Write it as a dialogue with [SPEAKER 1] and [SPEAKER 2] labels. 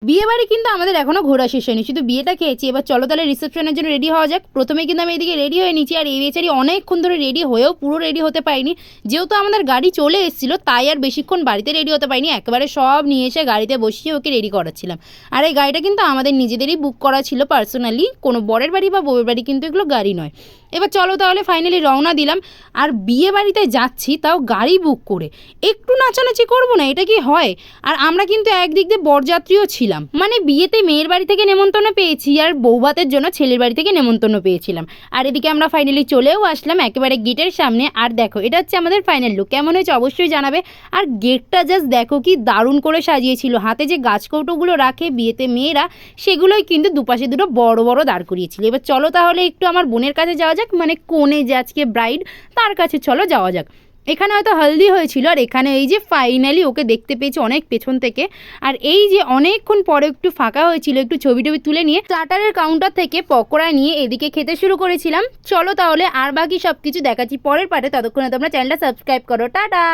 [SPEAKER 1] বিয়ে বাড়ি কিন্তু আমাদের এখনো ঘোরা শেষ হয়নি, শুধু বিয়েটা খেয়েছি। এবার চলো তাহলে রিসেপশনের জন্য রেডি হওয়া যাক। প্রথমে কিন্তু আমি এদিকে রেডি হয়ে নিচ্ছি, আর এই বেচারি অনেকক্ষণ ধরে রেডি হয়েও পুরো রেডি হতে পারিনি, যেহেতু আমাদের গাড়ি চলে এসেছিলো তাই আর বেশিক্ষণ বাড়িতে রেডি হতে পারিনি। একেবারে সব নিয়ে এসে গাড়িতে বসিয়ে ওকে রেডি করাচ্ছিলাম। আর এই গাড়িটা কিন্তু আমাদের নিজেদেরই বুক করা ছিল পার্সোনালি, কোনো বরের বাড়ি বা বউয়ের বাড়ি কিন্তু এগুলো গাড়ি নয়। এবার চলো তাহলে ফাইনালি রওনা দিলাম। আর বিয়ে বাড়িতে যাচ্ছি তাও গাড়ি বুক করে, একটু নাচানাচি করবো না, এটা কি হয়? আর আমরা কিন্তু একদিক দিয়ে বরযাত্রীও ছিলাম, মানে বিয়েতে মেয়ের বাড়ি থেকে নেমন্তন্ন পেয়েছি আর বৌভাতের জন্য ছেলের বাড়ি থেকে নেমন্তন্ন পেয়েছিলাম। আর এদিকে আমরা ফাইনালি চলেও আসলাম একেবারে গেটের সামনে। আর দেখো এটা হচ্ছে আমাদের ফাইনাল লুক, কেমন হয়েছে অবশ্যই জানাবে। আর গেটটা জাস্ট দেখো কি দারুণ করে সাজিয়েছিল, হাতে যে গাছ কৌটোগুলো রাখে বিয়েতে মেয়েরা সেগুলোই কিন্তু দুপাশে দুটো বড় বড় দাঁড় করিয়েছিল। এবার চলো তাহলে একটু আমার বোনের কাছে যাওয়া যাক, মানে কোণে যে আজকে ব্রাইড তার কাছে চলো যাওয়া যাক। এখানে হয়তো হলদি হয়েছিল, আর এখানে এই যে ফাইনালি ওকে দেখতে পেয়েছি অনেক পেছন থেকে। আর এই যে অনেকক্ষণ পরে একটু ফাঁকা হয়েছিল, একটু ছবি টবি তুলে নিয়ে স্টার্টারের কাউন্টার থেকে পকোড়া নিয়ে এদিকে খেতে শুরু করেছিলাম। চলো তাহলে আর বাকি সব কিছু দেখাচ্ছি পরের পার্টে, ততক্ষণে তোমরা চ্যানেলটা সাবস্ক্রাইব করো। টাটা।